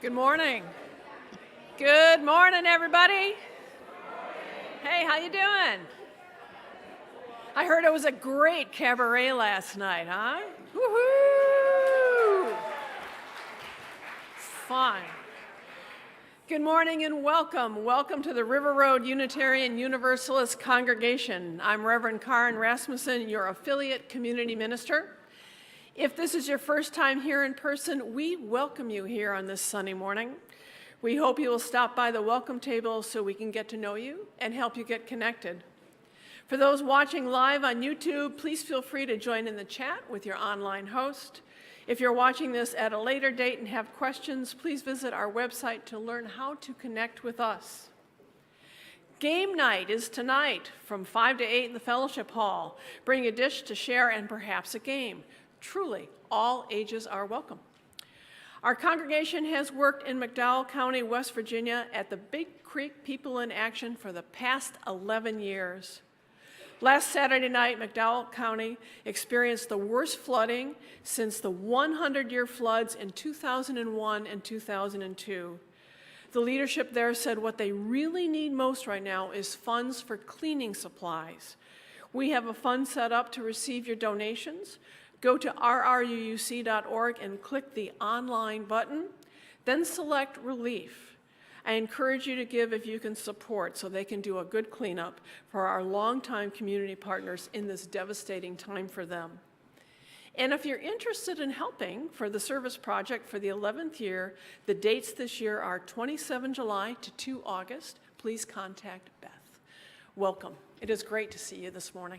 Good morning. Good morning, everybody. Hey, how you doing? I heard it was a great cabaret last night, huh? Woohoo! Fun. Good morning and welcome. Welcome to the River Road Unitarian Universalist Congregation. I'm Reverend Karen Rasmussen, your affiliate community minister. If this is your first time here in person, we welcome you here on this Sunday morning. We hope you will stop by the welcome table so we can get to know you and help you get connected. For those watching live on YouTube, please feel free to join in the chat with your online host. If you're watching this at a later date and have questions, please visit our website to learn how to connect with us. Game night is tonight from 5 to 8 in the fellowship hall. Bring a dish to share and perhaps a game. Truly, all ages are welcome. Our congregation has worked in McDowell County, West Virginia at the Big Creek People in Action for the past 11 years. Last Saturday night, McDowell County experienced the worst flooding since the 100-year floods in 2001 and 2002. The leadership there said what they really need most right now is funds for cleaning supplies. We have a fund set up to receive your donations. Go to rruuc.org and click the online button, then select relief. I encourage you to give if you can support so they can do a good cleanup for our longtime community partners in this devastating time for them. And if you're interested in helping for the service project for the 11th year, the dates this year are 27 July to 2 August. Please contact Beth. Welcome. It is great to see you this morning.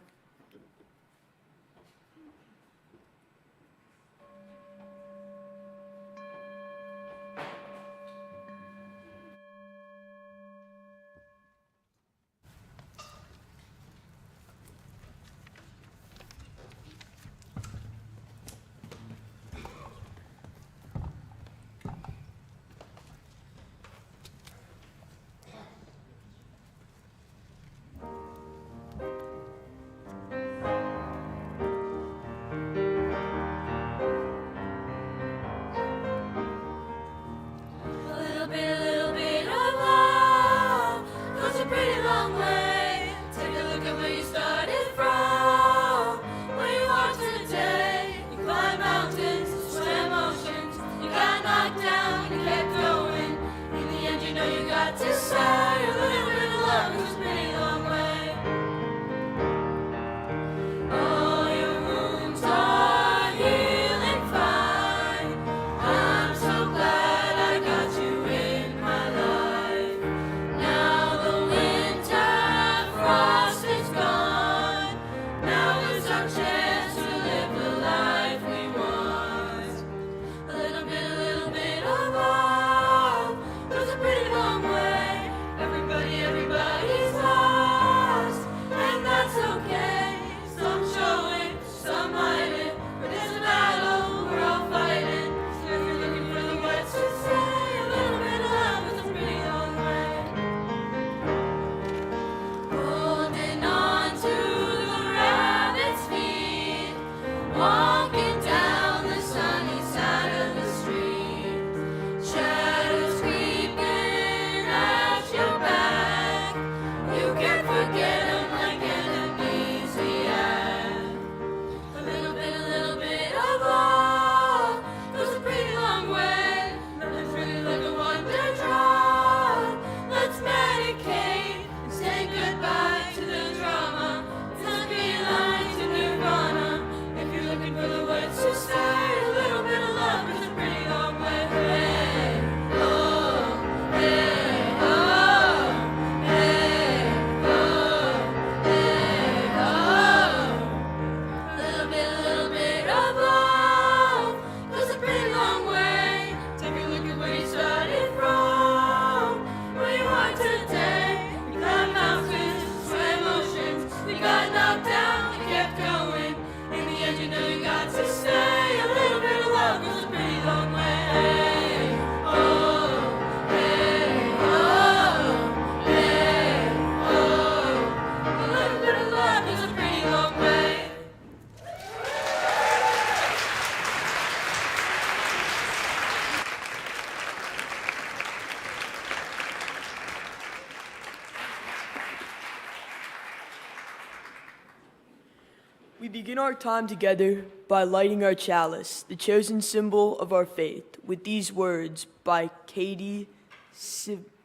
We begin our time together by lighting our chalice, the chosen symbol of our faith, with these words by Katie Sivani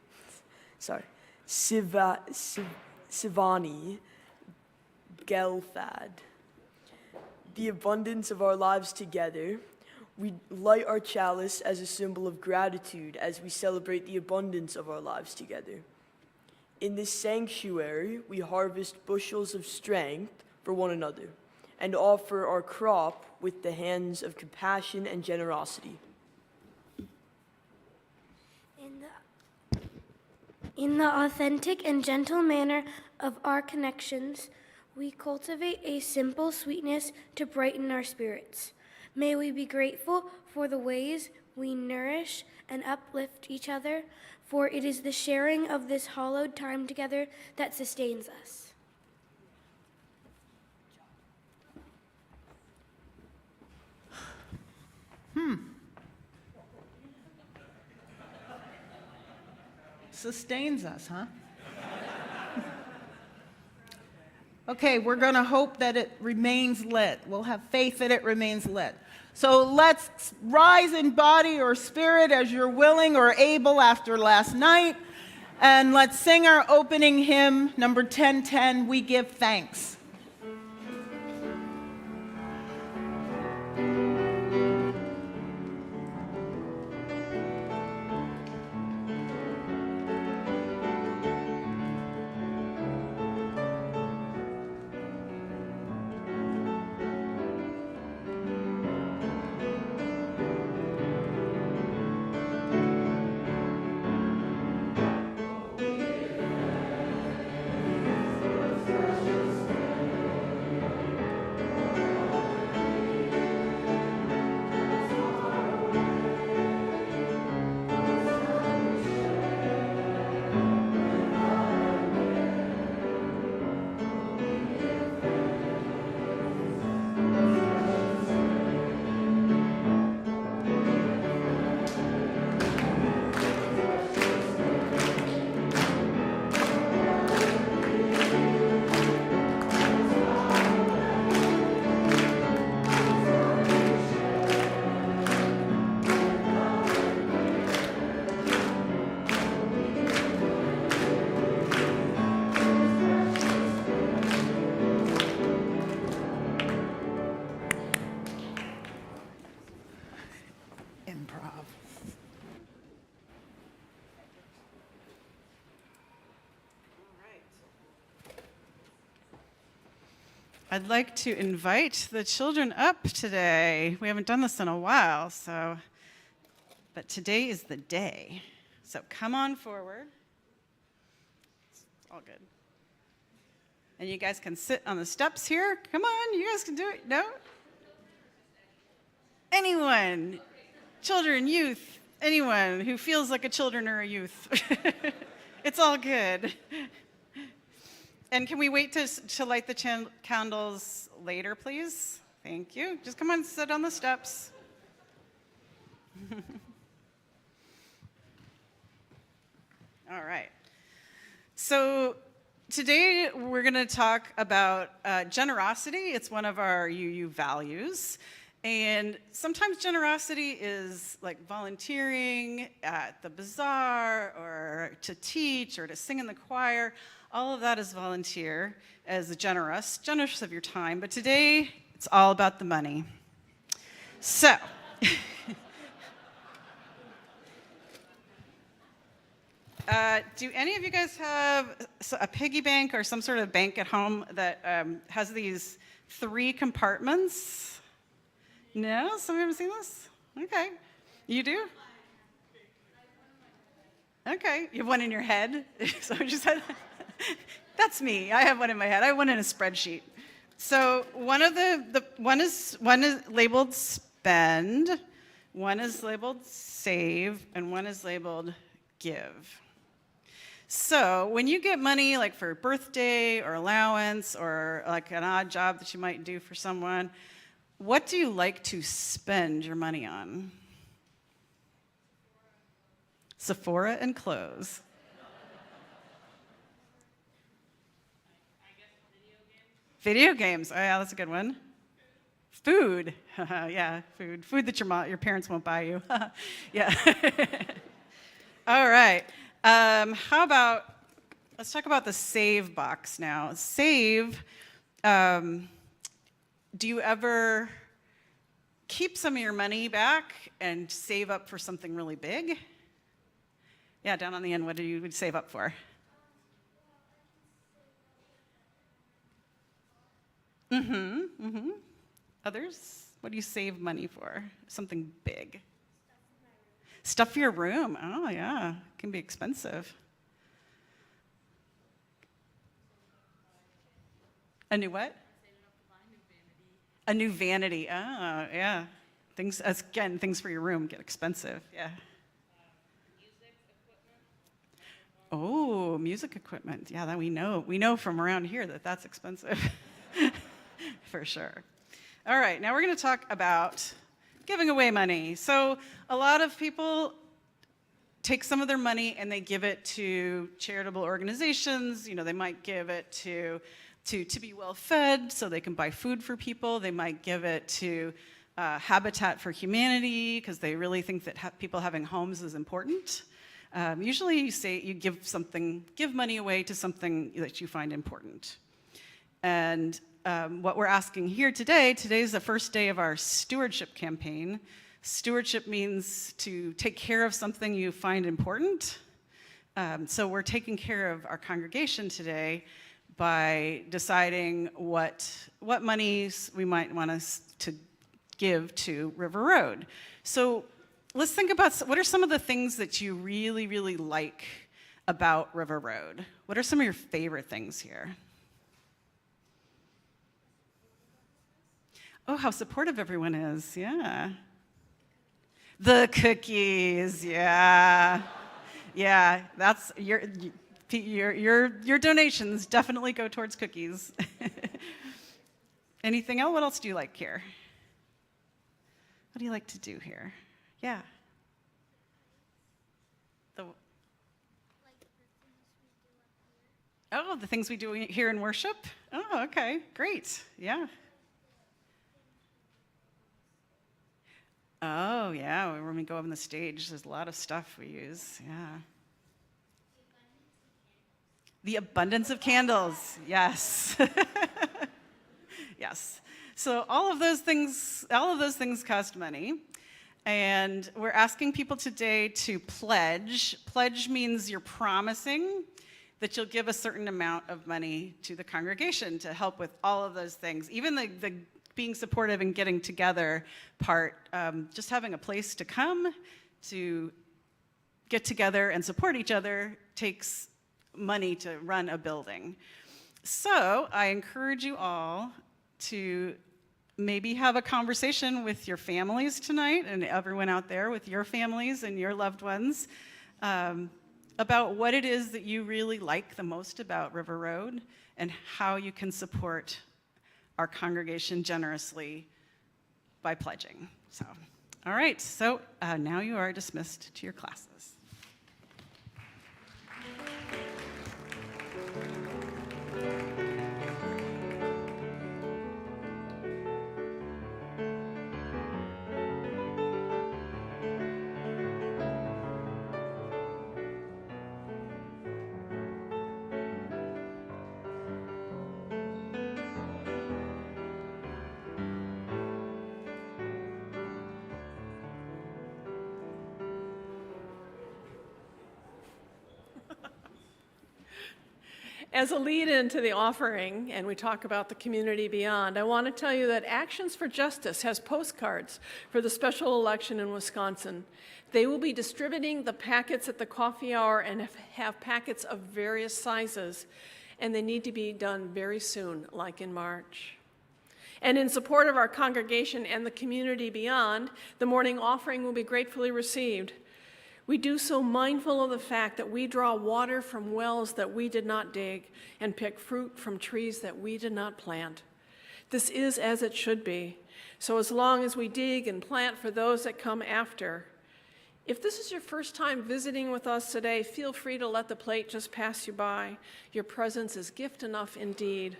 Gelfad. The abundance of our lives together. We light our chalice as a symbol of gratitude as we celebrate the abundance of our lives together. In this sanctuary, we harvest bushels of strength for one another and offer our crop with the hands of compassion and generosity. In the authentic and gentle manner of our connections, we cultivate a simple sweetness to brighten our spirits. May we be grateful for the ways we nourish and uplift each other, for it is the sharing of this hallowed time together that sustains us. Sustains us, huh? Okay, we're going to hope that it remains lit. We'll have faith that it remains lit. So let's rise in body or spirit as you're willing or able after last night. And let's sing our opening hymn, number 1010, We Give Thanks. I'd like to invite the children up today. We haven't done this in a while, but today is the day. So come on forward. It's all good. And you guys can sit on the steps here. Come on, you guys can do it. No? Anyone, children, youth, anyone who feels like a children or a youth. It's all good. And can we wait to light the candles later, please? Thank you. Just come on, sit on the steps. All right. So today we're going to talk about generosity. It's one of our UU values. And sometimes generosity is like volunteering at the bazaar or to teach or to sing in the choir. All of that is volunteer as generous of your time. But today, it's all about the money. So, do any of you guys have a piggy bank or some sort of bank at home that has these 3 compartments? No? Some of you haven't seen this? Okay. You do? Okay. You have one in your head? So I just had... That's me. I have one in my head. I have one in a spreadsheet. So one is labeled spend, one is labeled save, and one is labeled give. So when you get money like for a birthday or allowance or like an odd job that you might do for someone, what do you like to spend your money on? Sephora and clothes. Video games. Oh, yeah, that's a good one. Food. Yeah, food. Food that your parents won't buy you. Yeah. All right. How about, let's talk about the save box now. Save, do you ever keep some of your money back and save up for something really big? Yeah, down on the end, what do you save up for? Others? What do you save money for? Something big. Stuff for your room. Oh, yeah. It can be expensive. A new what? A new vanity. Oh, yeah. Things for your room get expensive. Yeah. Oh, music equipment. Yeah, that we know. We know from around here that that's expensive. For sure. All right, now we're going to talk about giving away money. So a lot of people take some of their money and they give it to charitable organizations. You know, they might give it to be well fed so they can buy food for people. They might give it to Habitat for Humanity because they really think that people having homes is important. Usually you give money away to something that you find important. And what we're asking here today's the first day of our stewardship campaign. Stewardship means to take care of something you find important. So we're taking care of our congregation today by deciding what monies we might want us to give to River Road. So let's think about what are some of the things that you really, really like about River Road? What are some of your favorite things here? Oh, how supportive everyone is, yeah. The cookies, yeah. Yeah, that's your donations definitely go towards cookies. Anything else? What else do you like here? What do you like to do here? Yeah. The things we do here in worship? Oh, okay, great, yeah. Oh, yeah, when we go up on the stage, there's a lot of stuff we use, yeah. The abundance of candles, yes. Yes. So all of those things cost money. And we're asking people today to pledge. Pledge means you're promising that you'll give a certain amount of money to the congregation to help with all of those things. Even the being supportive and getting together part, just having a place to come, to get together and support each other takes money to run a building. So I encourage you all to maybe have a conversation with your families tonight and everyone out there with your families and your loved ones about what it is that you really like the most about River Road and how you can support our congregation generously by pledging. So, all right, so now you are dismissed to your classes. As a lead-in to the offering, and we talk about the community beyond, I want to tell you that Actions for Justice has postcards for the special election in Wisconsin. They will be distributing the packets at the coffee hour and have packets of various sizes, and they need to be done very soon, like in March. And in support of our congregation and the community beyond, the morning offering will be gratefully received. We do so mindful of the fact that we draw water from wells that we did not dig and pick fruit from trees that we did not plant. This is as it should be. So as long as we dig and plant for those that come after. If this is your first time visiting with us today, feel free to let the plate just pass you by. Your presence is gift enough indeed.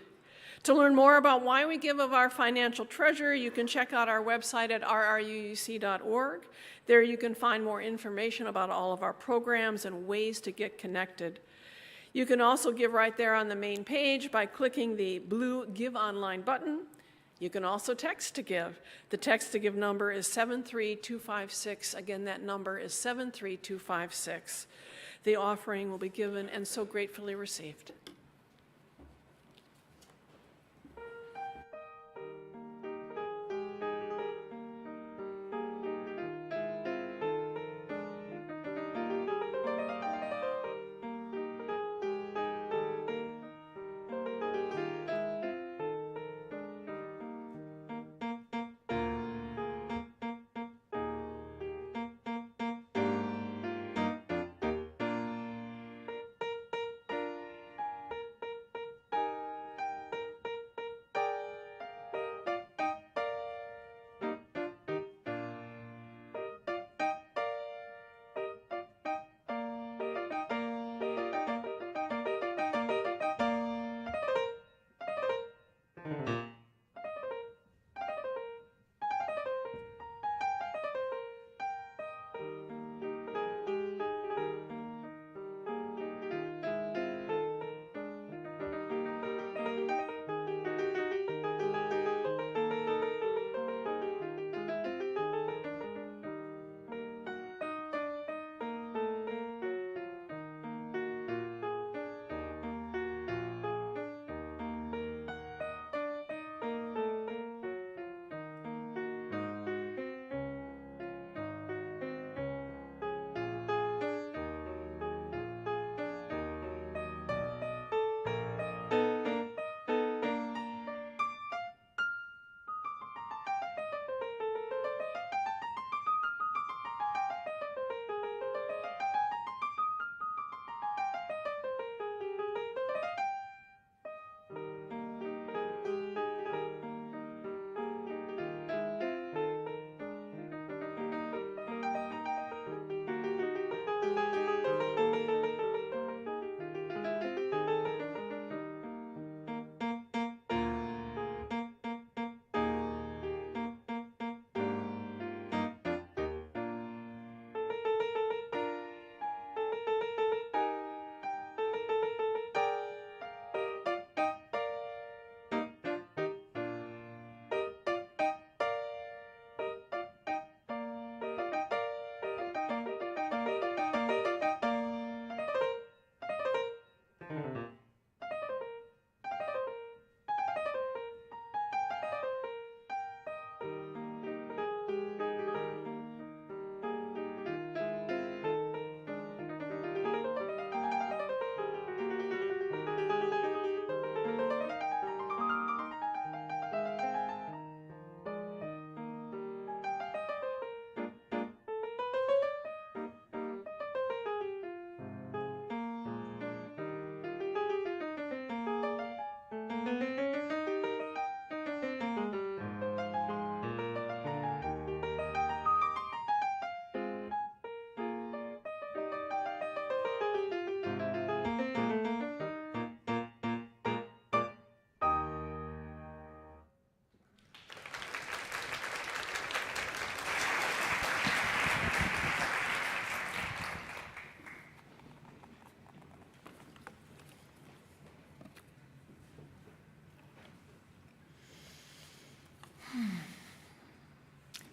To learn more about why we give of our financial treasure, you can check out our website at rruuc.org. There you can find more information about all of our programs and ways to get connected. You can also give right there on the main page by clicking the blue Give Online button. You can also text to give. The text to give number is 73256. Again, that number is 73256. The offering will be given and so gratefully received.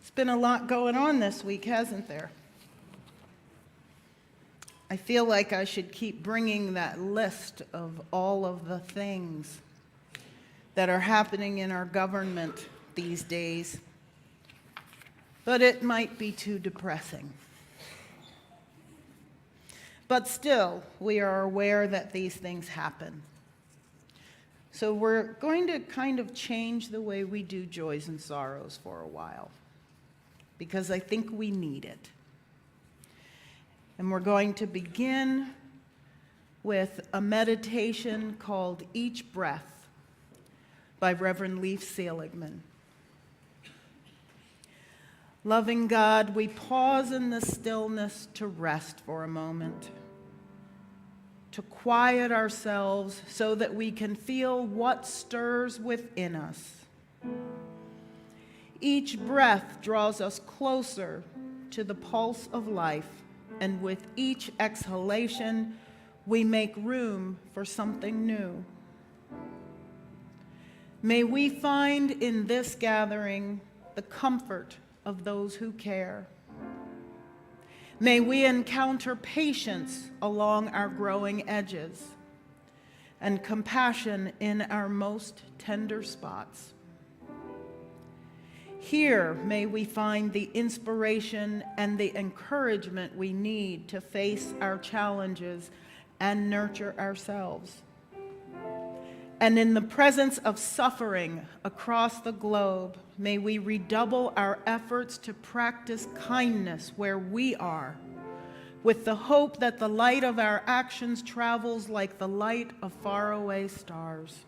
It's been a lot going on this week, hasn't there? I feel like I should keep bringing that list of all of the things that are happening in our government these days, but it might be too depressing. But still, we are aware that these things happen. So we're going to kind of change the way we do joys and sorrows for a while, because I think we need it. And we're going to begin with a meditation called Each Breath by Reverend Leif Seligman. Loving God, we pause in the stillness to rest for a moment, to quiet ourselves so that we can feel what stirs within us. Each breath draws us closer to the pulse of life, and with each exhalation, we make room for something new. May we find in this gathering the comfort of those who care. May we encounter patience along our growing edges and compassion in our most tender spots. Here, may we find the inspiration and the encouragement we need to face our challenges and nurture ourselves. And in the presence of suffering across the globe, may we redouble our efforts to practice kindness where we are, with the hope that the light of our actions travels like the light of faraway stars.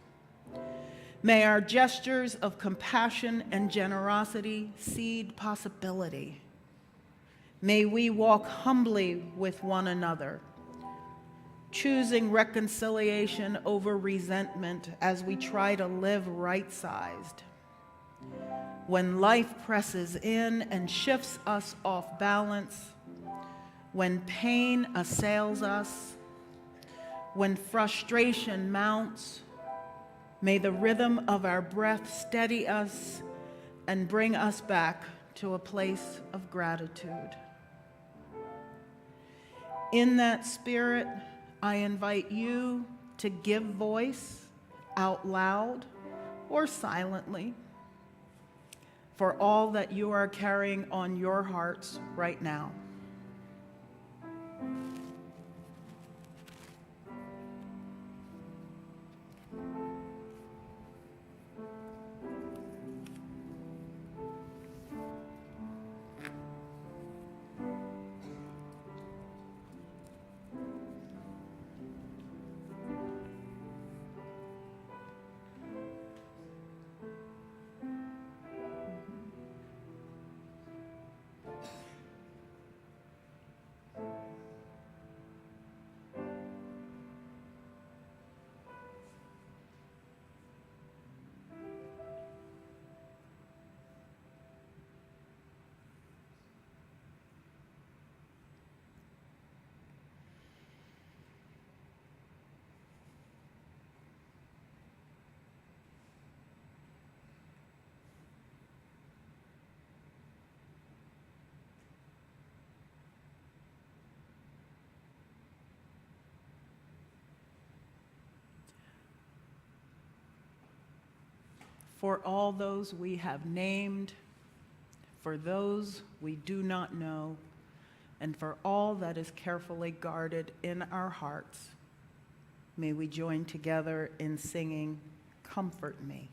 May our gestures of compassion and generosity seed possibility. May we walk humbly with one another, choosing reconciliation over resentment as we try to live right-sized. When life presses in and shifts us off balance, when pain assails us, when frustration mounts, may the rhythm of our breath steady us and bring us back to a place of gratitude. In that spirit, I invite you to give voice out loud or silently for all that you are carrying on your hearts right now. For all those we have named, for those we do not know, and for all that is carefully guarded in our hearts, may we join together in singing, "Comfort Me."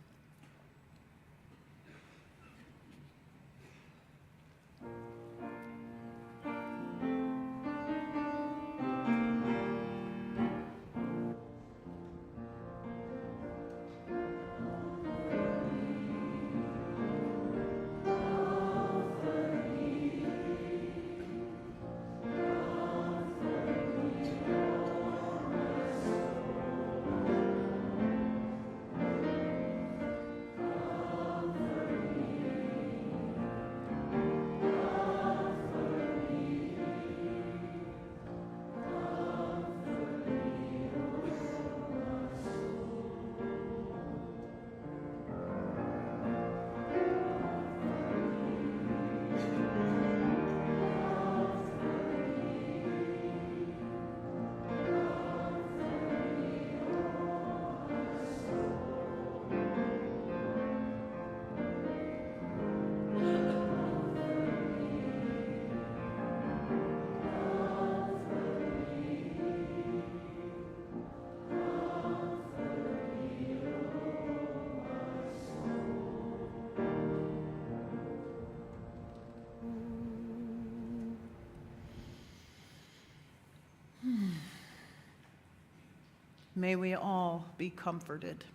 May we all be comforted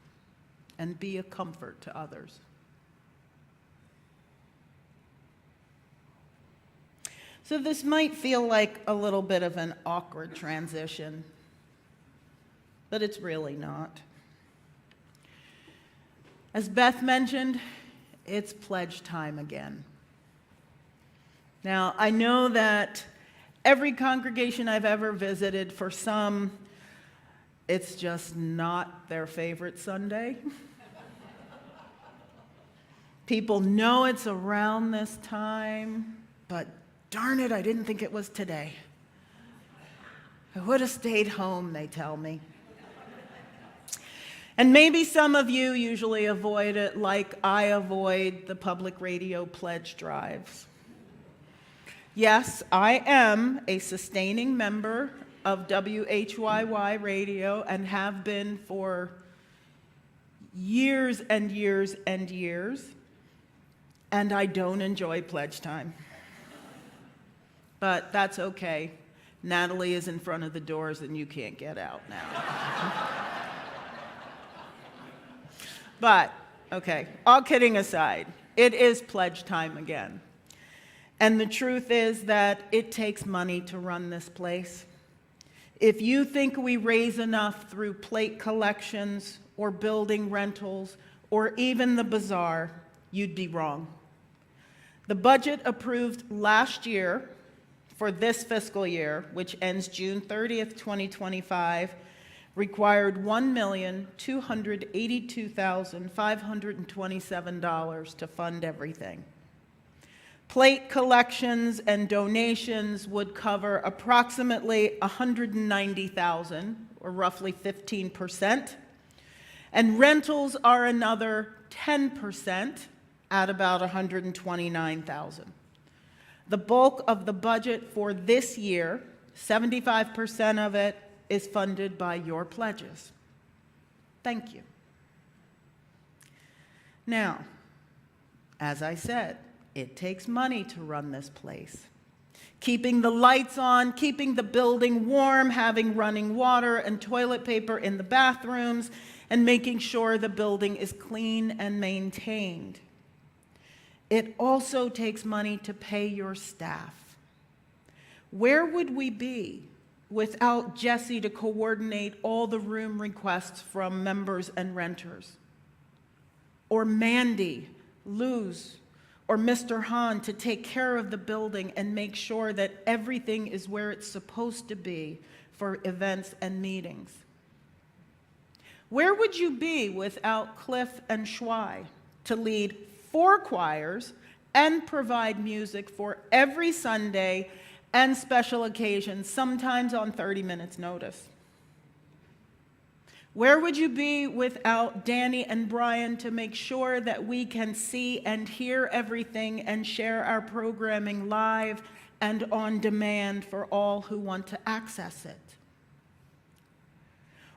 and be a comfort to others. So this might feel like a little bit of an awkward transition, but it's really not. As Beth mentioned, it's pledge time again. Now, I know that every congregation I've ever visited, for some, it's just not their favorite Sunday. People know it's around this time, but darn it, I didn't think it was today. I would have stayed home, they tell me. And maybe some of you usually avoid it like I avoid the public radio pledge drives. Yes, I am a sustaining member of WHYY radio and have been for years and years and years, and I don't enjoy pledge time. But that's okay. Natalie is in front of the doors and you can't get out now. But, okay, all kidding aside, it is pledge time again. And the truth is that it takes money to run this place. If you think we raise enough through plate collections or building rentals or even the bazaar, you'd be wrong. The budget approved last year for this fiscal year, which ends June 30th, 2025, required $1,282,527 to fund everything. Plate collections and donations would cover approximately $190,000, or roughly 15%, and rentals are another 10% at about $129,000. The bulk of the budget for this year, 75% of it, is funded by your pledges. Thank you. Now, as I said, it takes money to run this place. Keeping the lights on, keeping the building warm, having running water and toilet paper in the bathrooms, and making sure the building is clean and maintained. It also takes money to pay your staff. Where would we be without Jesse to coordinate all the room requests from members and renters? Or Mandy, Luz, or Mr. Hahn to take care of the building and make sure that everything is where it's supposed to be for events and meetings? Where would you be without Cliff and Schwei to lead 4 choirs and provide music for every Sunday and special occasions, sometimes on 30 minutes notice? Where would you be without Danny and Brian to make sure that we can see and hear everything and share our programming live and on demand for all who want to access it?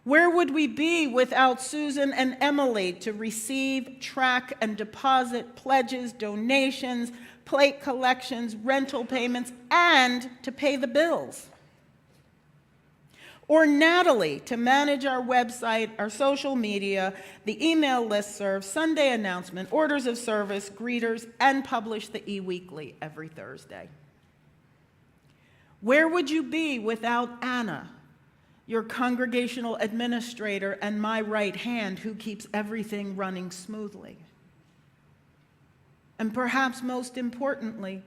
Where would we be without Susan and Emily to receive, track, and deposit pledges, donations, plate collections, rental payments, and to pay the bills? Or Natalie to manage our website, our social media, the email listserv, Sunday announcement, orders of service, greeters, and publish the e-weekly every Thursday? Where would you be without Anna, your congregational administrator and my right hand who keeps everything running smoothly? And perhaps most importantly,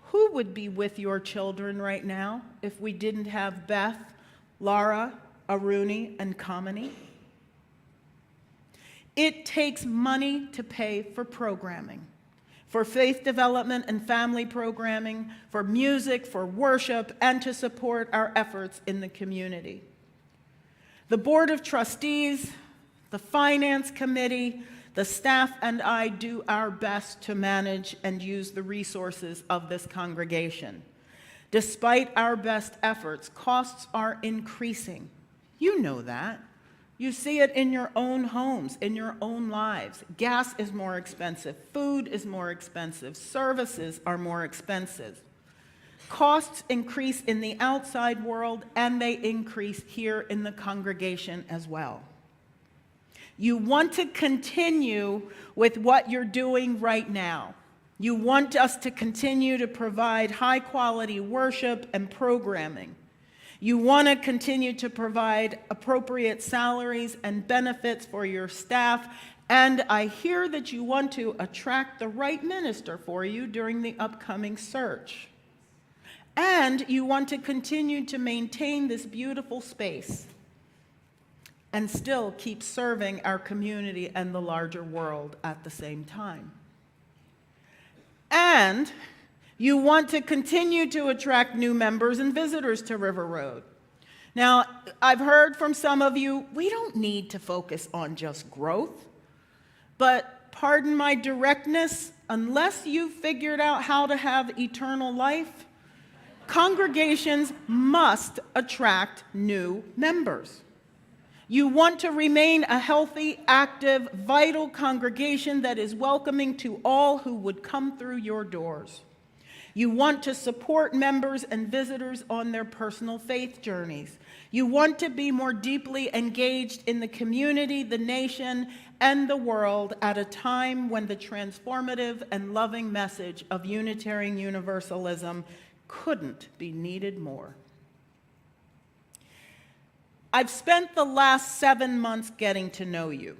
who would be with your children right now if we didn't have Beth, Laura, Aruni, and Kamini? It takes money to pay for programming, for faith development and family programming, for music, for worship, and to support our efforts in the community. The Board of Trustees, the Finance Committee, the staff, and I do our best to manage and use the resources of this congregation. Despite our best efforts, costs are increasing. You know that. You see it in your own homes, in your own lives. Gas is more expensive. Food is more expensive. Services are more expensive. Costs increase in the outside world, and they increase here in the congregation as well. You want to continue with what you're doing right now. You want us to continue to provide high-quality worship and programming. You want to continue to provide appropriate salaries and benefits for your staff, and I hear that you want to attract the right minister for you during the upcoming search. And you want to continue to maintain this beautiful space and still keep serving our community and the larger world at the same time. And you want to continue to attract new members and visitors to River Road. Now, I've heard from some of you, we don't need to focus on just growth, but pardon my directness, unless you've figured out how to have eternal life, congregations must attract new members. You want to remain a healthy, active, vital congregation that is welcoming to all who would come through your doors. You want to support members and visitors on their personal faith journeys. You want to be more deeply engaged in the community, the nation, and the world at a time when the transformative and loving message of Unitarian Universalism couldn't be needed more. I've spent the last 7 months getting to know you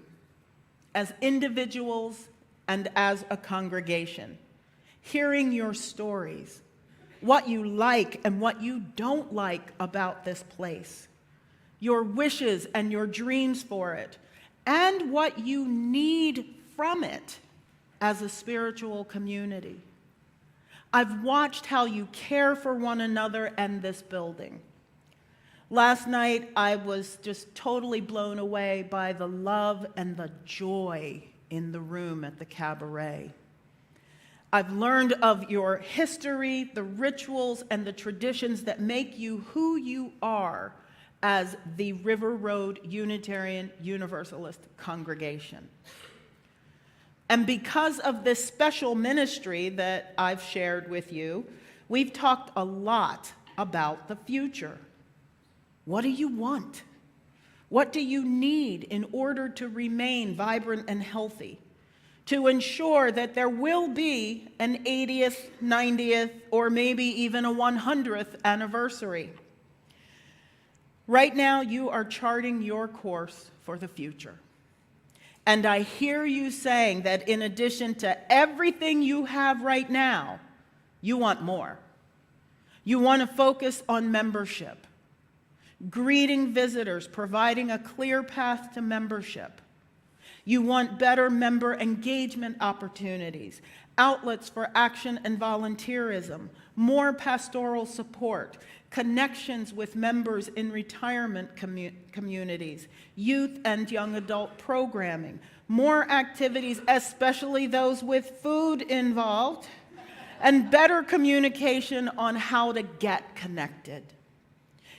as individuals and as a congregation, hearing your stories, what you like and what you don't like about this place, your wishes and your dreams for it, and what you need from it as a spiritual community. I've watched how you care for one another and this building. Last night, I was just totally blown away by the love and the joy in the room at the cabaret. I've learned of your history, the rituals, and the traditions that make you who you are as the River Road Unitarian Universalist congregation. And because of this special ministry that I've shared with you, we've talked a lot about the future. What do you want? What do you need in order to remain vibrant and healthy? To ensure that there will be an 80th, 90th, or maybe even a 100th anniversary. Right now, you are charting your course for the future. And I hear you saying that in addition to everything you have right now, you want more. You want to focus on membership, greeting visitors, providing a clear path to membership. You want better member engagement opportunities, outlets for action and volunteerism, more pastoral support, connections with members in retirement communities, youth and young adult programming, more activities, especially those with food involved, and better communication on how to get connected.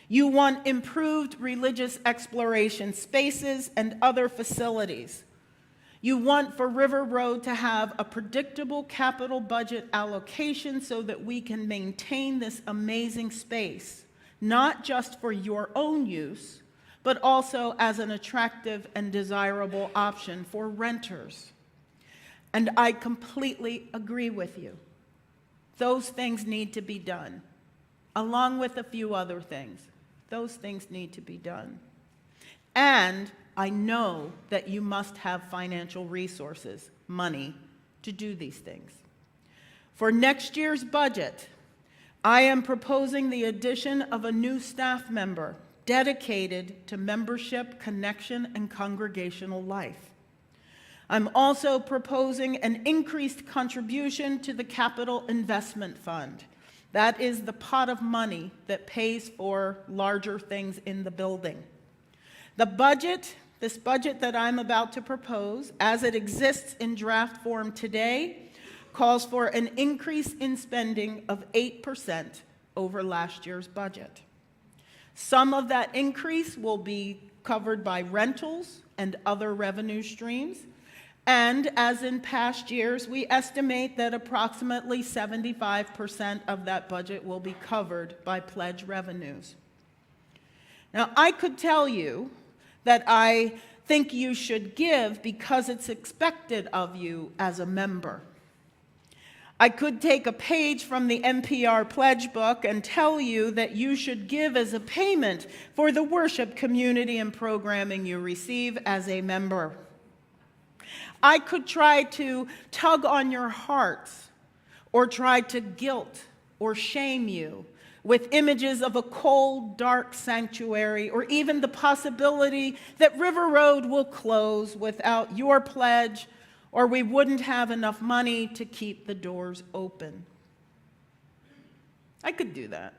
You want improved religious exploration spaces and other facilities. You want for River Road to have a predictable capital budget allocation so that we can maintain this amazing space, not just for your own use, but also as an attractive and desirable option for renters. And I completely agree with you. Those things need to be done, along with a few other things. Those things need to be done. And I know that you must have financial resources, money, to do these things. For next year's budget, I am proposing the addition of a new staff member dedicated to membership, connection, and congregational life. I'm also proposing an increased contribution to the Capital Investment Fund. That is the pot of money that pays for larger things in the building. The budget, this budget that I'm about to propose, as it exists in draft form today, calls for an increase in spending of 8% over last year's budget. Some of that increase will be covered by rentals and other revenue streams. And as in past years, we estimate that approximately 75% of that budget will be covered by pledge revenues. Now, I could tell you that I think you should give because it's expected of you as a member. I could take a page from the NPR pledge book and tell you that you should give as a payment for the worship, community, and programming you receive as a member. I could try to tug on your hearts or try to guilt or shame you with images of a cold, dark sanctuary, or even the possibility that River Road will close without your pledge, or we wouldn't have enough money to keep the doors open. I could do that.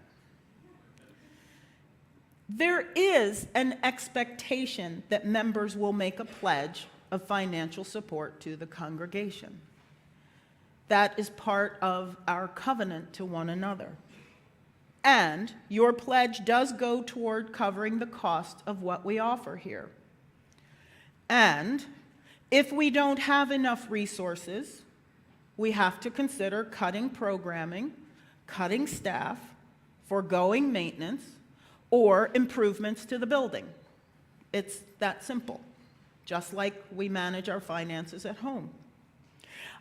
There is an expectation that members will make a pledge of financial support to the congregation. That is part of our covenant to one another. And your pledge does go toward covering the cost of what we offer here. And if we don't have enough resources, we have to consider cutting programming, cutting staff, foregoing maintenance, or improvements to the building. It's that simple, just like we manage our finances at home.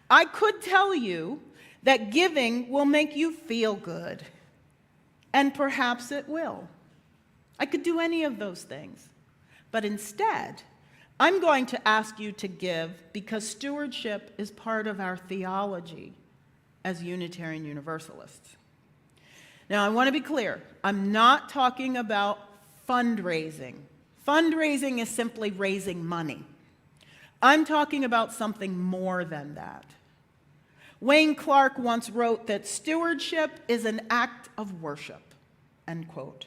I could tell you that giving will make you feel good, and perhaps it will. I could do any of those things. But instead, I'm going to ask you to give because stewardship is part of our theology as Unitarian Universalists. Now, I want to be clear. I'm not talking about fundraising. Fundraising is simply raising money. I'm talking about something more than that. Wayne Clark once wrote that stewardship is an act of worship, end quote.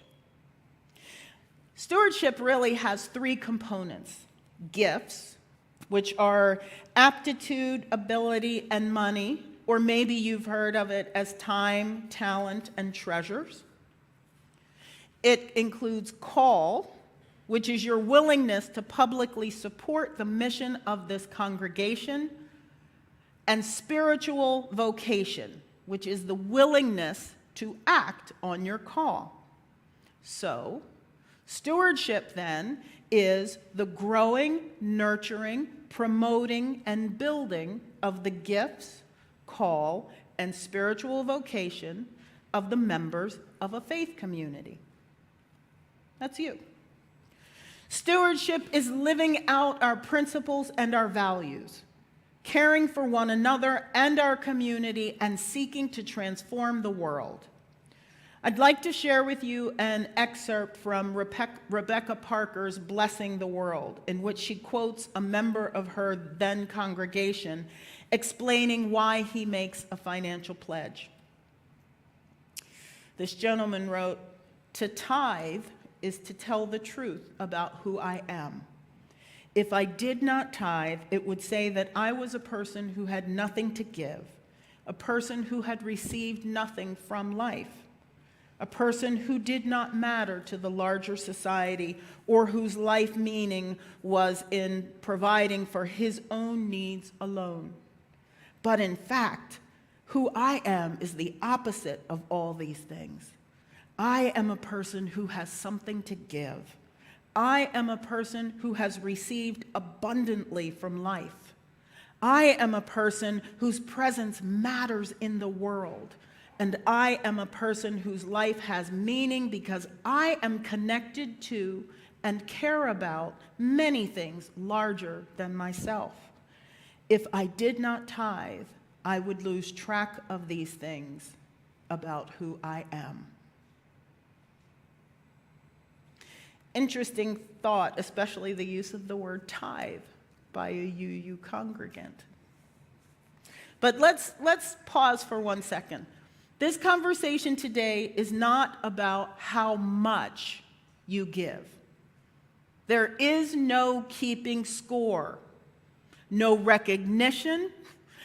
Stewardship really has three components. Gifts, which are aptitude, ability, and money, or maybe you've heard of it as time, talent, and treasures. It includes call, which is your willingness to publicly support the mission of this congregation, and spiritual vocation, which is the willingness to act on your call. So, stewardship then is the growing, nurturing, promoting, and building of the gifts, call, and spiritual vocation of the members of a faith community. That's you. Stewardship is living out our principles and our values, caring for one another and our community, and seeking to transform the world. I'd like to share with you an excerpt from Rebecca Parker's Blessing the World, in which she quotes a member of her then congregation explaining why he makes a financial pledge. This gentleman wrote, "To tithe is to tell the truth about who I am. If I did not tithe, it would say that I was a person who had nothing to give, a person who had received nothing from life, a person who did not matter to the larger society or whose life meaning was in providing for his own needs alone. But in fact, who I am is the opposite of all these things. I am a person who has something to give. I am a person who has received abundantly from life. I am a person whose presence matters in the world. And I am a person whose life has meaning because I am connected to and care about many things larger than myself. If I did not tithe, I would lose track of these things about who I am." Interesting thought, especially the use of the word tithe by a UU congregant. But let's pause for 1 second. This conversation today is not about how much you give. There is no keeping score, no recognition.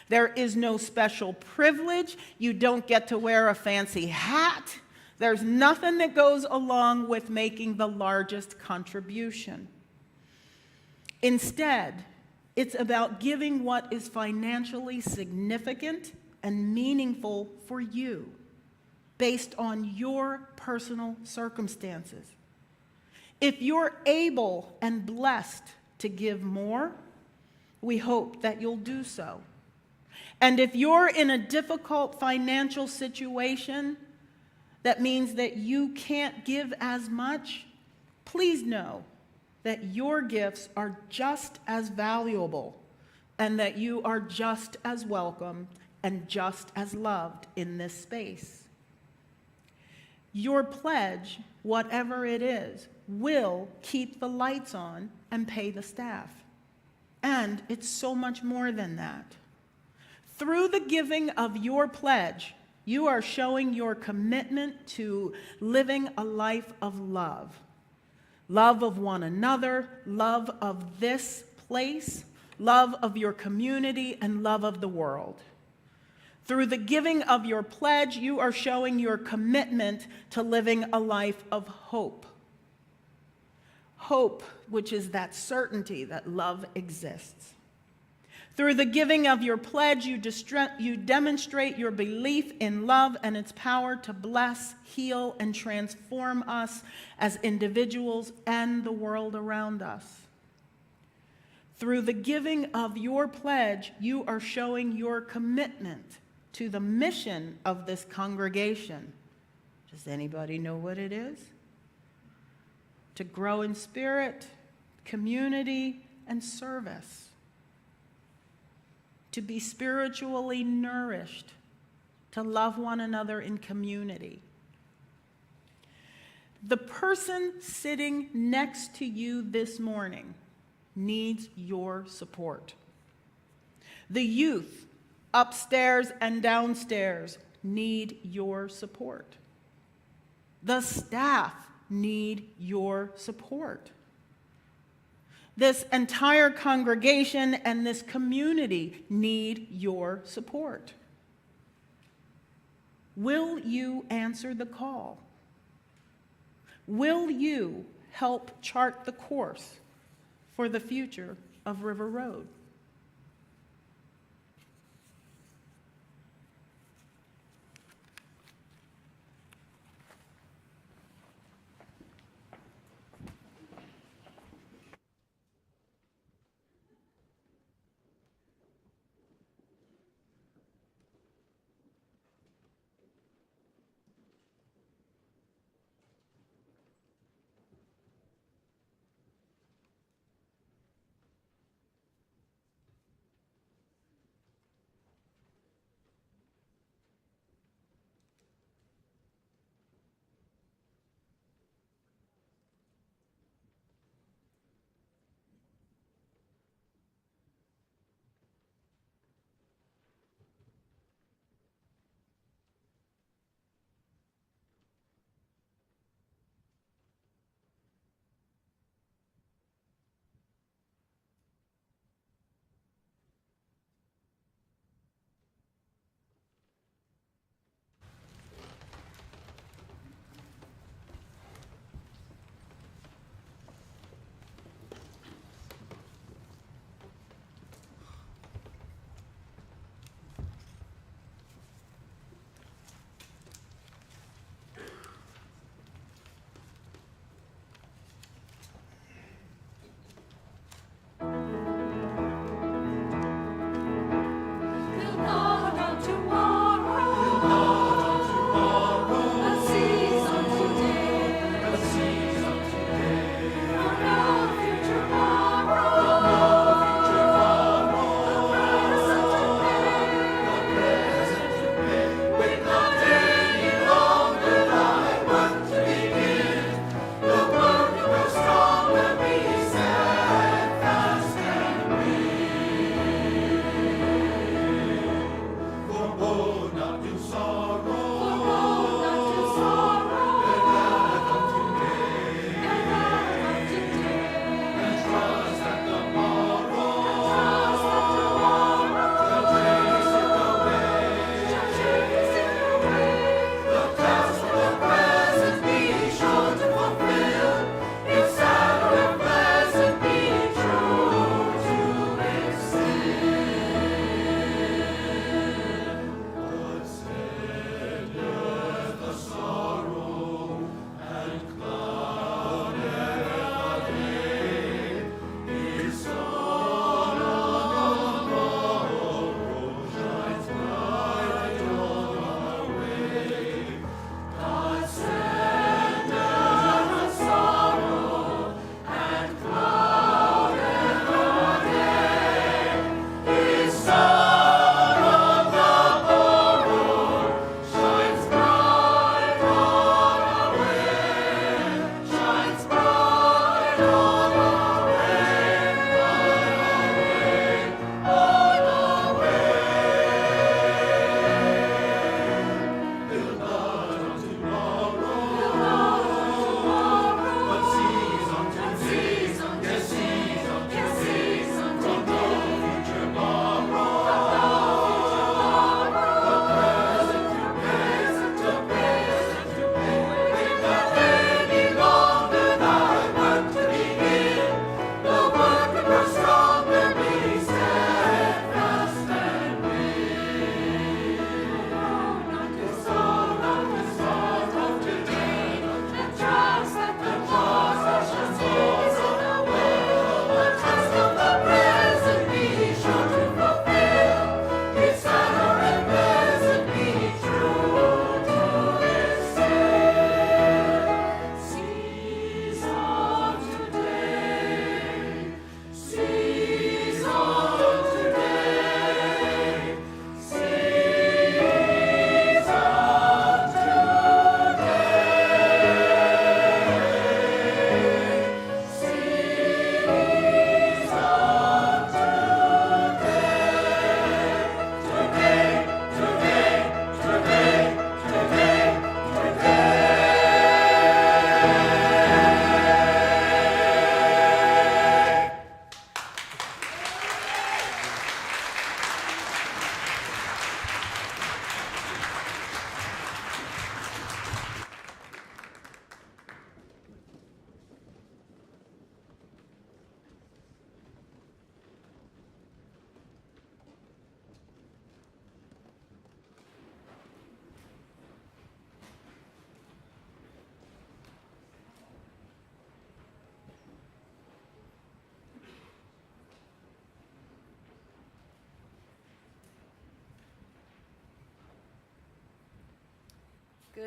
There is no special privilege. You don't get to wear a fancy hat. There's nothing that goes along with making the largest contribution. Instead, it's about giving what is financially significant and meaningful for you, based on your personal circumstances. If you're able and blessed to give more, we hope that you'll do so. And if you're in a difficult financial situation, that means that you can't give as much, please know that your gifts are just as valuable and that you are just as welcome and just as loved in this space. Your pledge, whatever it is, will keep the lights on and pay the staff. And it's so much more than that. Through the giving of your pledge, you are showing your commitment to living a life of love. Love of one another, love of this place, love of your community, and love of the world. Through the giving of your pledge, you are showing your commitment to living a life of hope. Hope, which is that certainty that love exists. Through the giving of your pledge, you demonstrate your belief in love and its power to bless, heal, and transform us as individuals and the world around us. Through the giving of your pledge, you are showing your commitment to the mission of this congregation. Does anybody know what it is? To grow in spirit, community, and service. To be spiritually nourished, to love one another in community. The person sitting next to you this morning needs your support. The youth upstairs and downstairs need your support. The staff need your support. This entire congregation and this community need your support. Will you answer the call? Will you help chart the course for the future of River Road?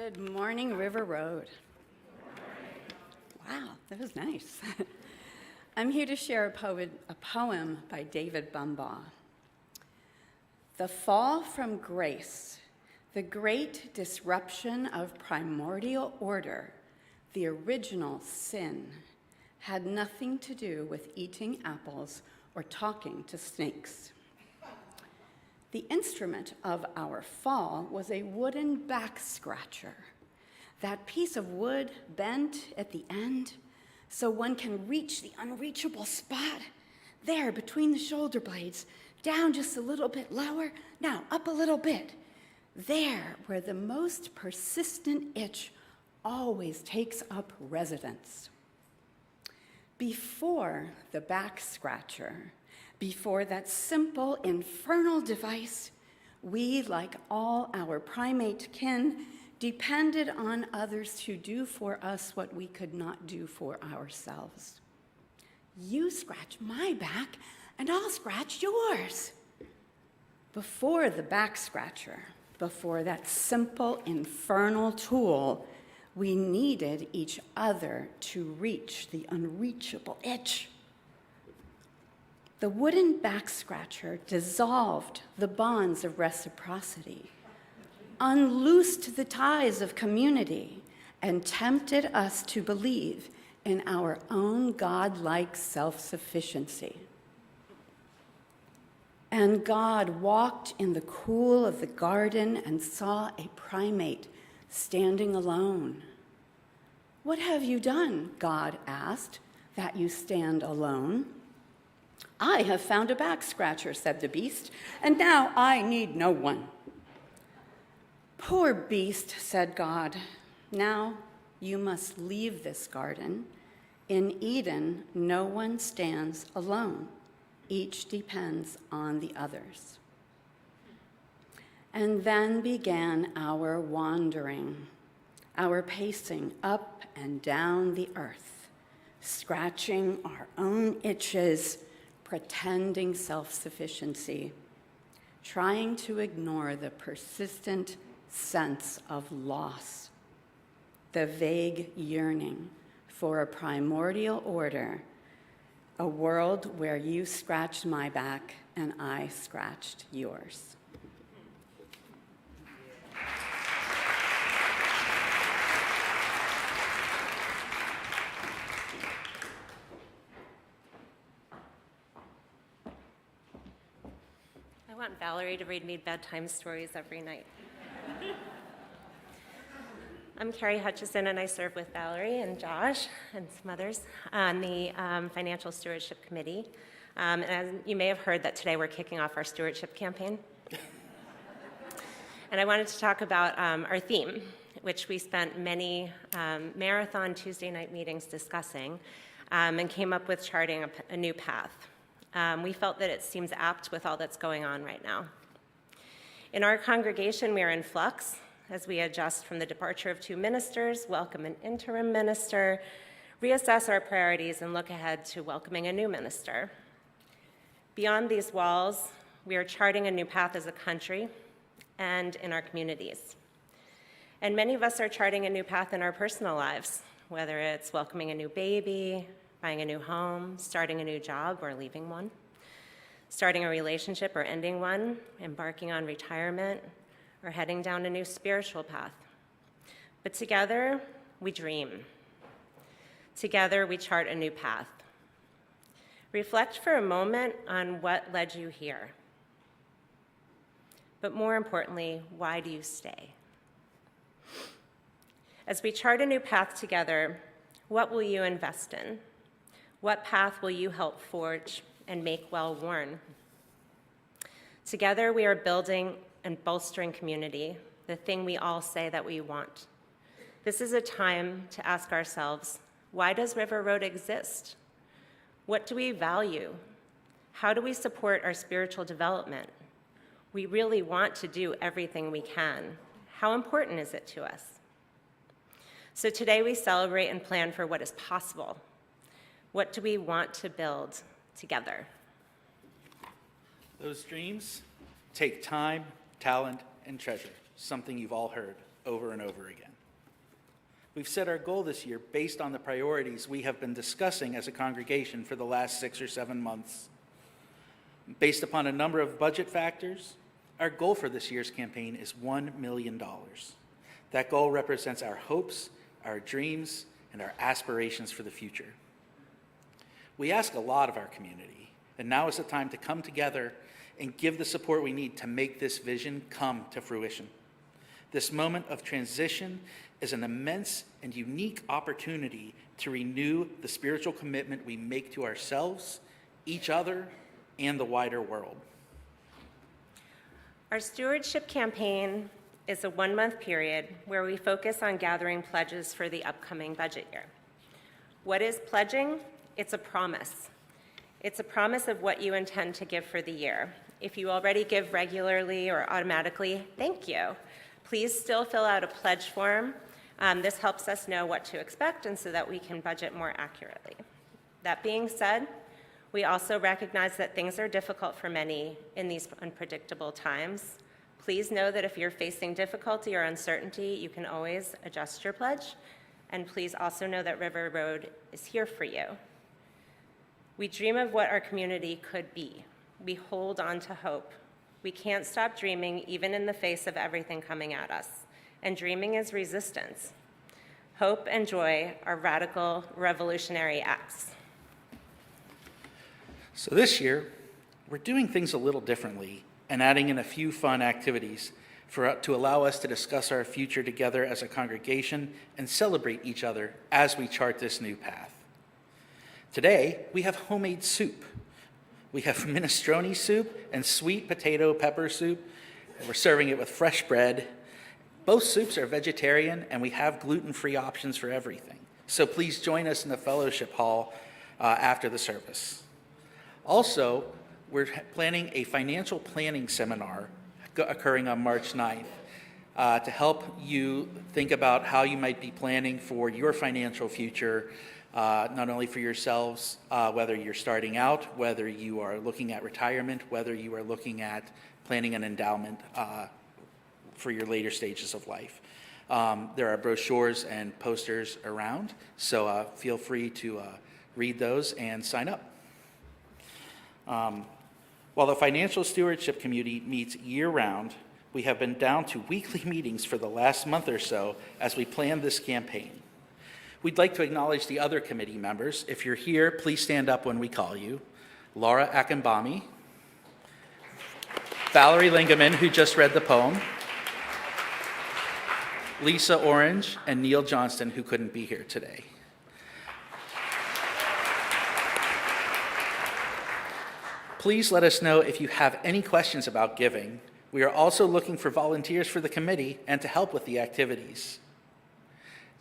Good morning, River Road. Wow, that was nice. I'm here to share a poem by David Bumbaugh. The fall from grace, the great disruption of primordial order, the original sin, had nothing to do with eating apples or talking to snakes. The instrument of our fall was a wooden back scratcher, that piece of wood bent at the end so one can reach the unreachable spot, there between the shoulder blades, down just a little bit lower, now up a little bit, there where the most persistent itch always takes up residence. Before the back scratcher, before that simple infernal device, we, like all our primate kin, depended on others to do for us what we could not do for ourselves. You scratch my back, and I'll scratch yours. Before the back scratcher, before that simple infernal tool, we needed each other to reach the unreachable itch. The wooden back scratcher dissolved the bonds of reciprocity, unloosed the ties of community, and tempted us to believe in our own godlike self-sufficiency. And God walked in the cool of the garden and saw a primate standing alone. "What have you done?" God asked, "that you stand alone?" "I have found a back scratcher," said the beast, "and now I need no one." "Poor beast," said God, "now you must leave this garden. In Eden, no one stands alone. Each depends on the others." And then began our wandering, our pacing up and down the earth, scratching our own itches, pretending self-sufficiency, trying to ignore the persistent sense of loss, the vague yearning for a primordial order, a world where you scratched my back and I scratched yours. I want Valerie to read me bedtime stories every night. I'm Carrie Hutchison, and I serve with Valerie and Josh and some others on the Financial Stewardship Committee. And as you may have heard that today we're kicking off our stewardship campaign. And I wanted to talk about our theme, which we spent many marathon Tuesday night meetings discussing and came up with charting a new path. We felt that it seems apt with all that's going on right now. In our congregation, we are in flux as we adjust from the departure of 2 ministers, welcome an interim minister, reassess our priorities, and look ahead to welcoming a new minister. Beyond these walls, we are charting a new path as a country and in our communities. And many of us are charting a new path in our personal lives, whether it's welcoming a new baby, buying a new home, starting a new job or leaving one, starting a relationship or ending one, embarking on retirement, or heading down a new spiritual path. But together, we dream. Together, we chart a new path. Reflect for a moment on what led you here. But more importantly, why do you stay? As we chart a new path together, what will you invest in? What path will you help forge and make well worn? Together, we are building and bolstering community, the thing we all say that we want. This is a time to ask ourselves, why does River Road exist? What do we value? How do we support our spiritual development? We really want to do everything we can. How important is it to us? So today we celebrate and plan for what is possible. What do we want to build together? Those dreams take time, talent, and treasure, something you've all heard. over and over again. We've set our goal this year based on the priorities we have been discussing as a congregation for the last 6 or 7 months. Based upon a number of budget factors, our goal for this year's campaign is $1 million. That goal represents our hopes, our dreams, and our aspirations for the future. We ask a lot of our community, and now is the time to come together and give the support we need to make this vision come to fruition. This moment of transition is an immense and unique opportunity to renew the spiritual commitment we make to ourselves, each other, and the wider world. Our stewardship campaign is a 1-month period where we focus on gathering pledges for the upcoming budget year. What is pledging? It's a promise. It's a promise of what you intend to give for the year. If you already give regularly or automatically, thank you. Please still fill out a pledge form. This helps us know what to expect and so that we can budget more accurately. That being said, we also recognize that things are difficult for many in these unpredictable times. Please know that if you're facing difficulty or uncertainty, you can always adjust your pledge. And please also know that River Road is here for you. We dream of what our community could be. We hold on to hope. We can't stop dreaming even in the face of everything coming at us. And dreaming is resistance. Hope and joy are radical, revolutionary acts. So this year, we're doing things a little differently and adding in a few fun activities to allow us to discuss our future together as a congregation and celebrate each other as we chart this new path. Today, we have homemade soup. We have minestrone soup and sweet potato pepper soup. We're serving it with fresh bread. Both soups are vegetarian, and we have gluten-free options for everything. So please join us in the fellowship hall after the service. Also, we're planning a financial planning seminar occurring on March 9th to help you think about how you might be planning for your financial future, not only for yourselves, whether you're starting out, whether you are looking at retirement, whether you are looking at planning an endowment for your later stages of life. There are brochures and posters around, so feel free to read those and sign up. While the financial stewardship community meets year-round, we have been down to weekly meetings for the last month or so as we plan this campaign. We'd like to acknowledge the other committee members. If you're here, please stand up when we call you. Laura Akinbami, Valerie Lingaman, who just read the poem, Lisa Orange, and Neil Johnston, who couldn't be here today. Please let us know if you have any questions about giving. We are also looking for volunteers for the committee and to help with the activities.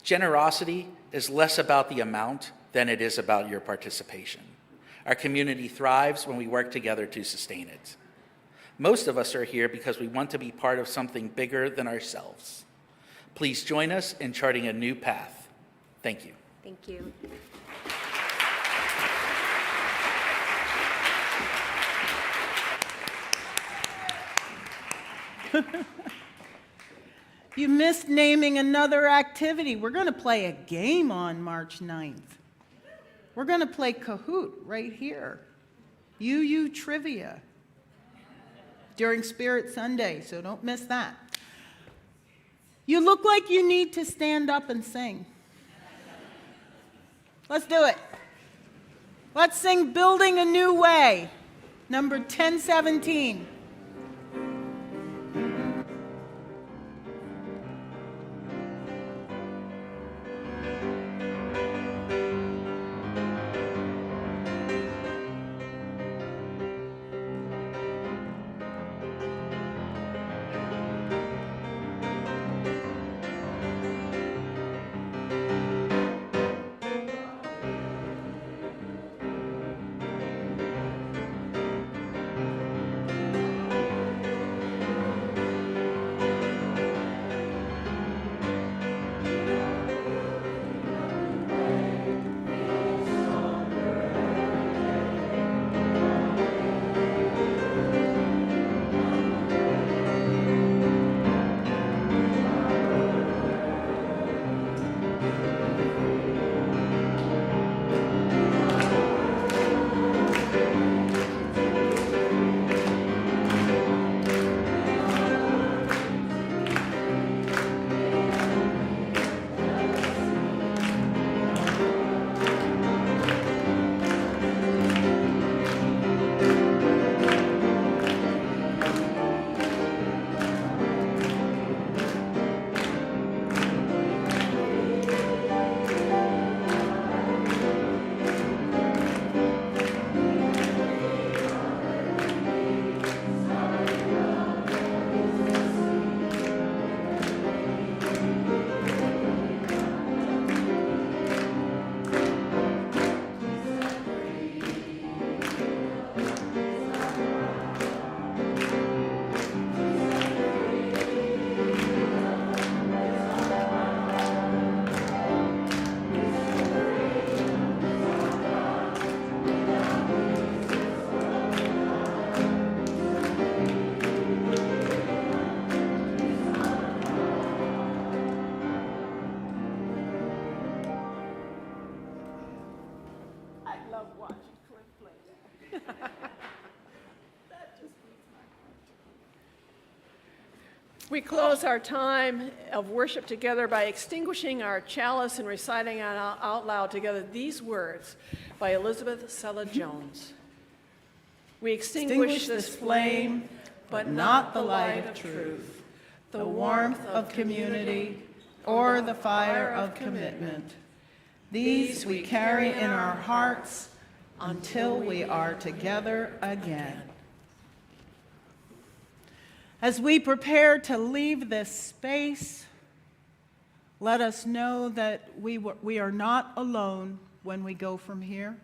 Generosity is less about the amount than it is about your participation. Our community thrives when we work together to sustain it. Most of us are here because we want to be part of something bigger than ourselves. Please join us in charting a new path. Thank you. Thank you. You missed naming another activity. We're going to play a game on March 9th. We're going to play Kahoot right here. UU Trivia during Spirit Sunday, so don't miss that. You look like you need to stand up and sing. Let's do it. Let's sing Building a New Way, number 1017. We close our time of worship together by extinguishing our chalice and reciting out loud together these words by Elizabeth Sella Jones. We extinguish this flame, but not the light of truth, the warmth of community, or the fire of commitment. These we carry in our hearts until we are together again. As we prepare to leave this space, let us know that we are not alone when we go from here,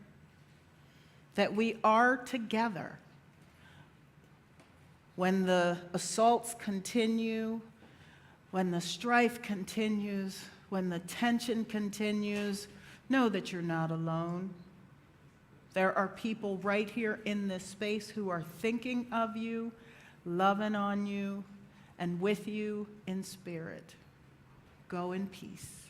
that we are together. When the assaults continue, when the strife continues, when the tension continues, know that you're not alone. There are people right here in this space who are thinking of you, loving on you, and with you in spirit. Go in peace.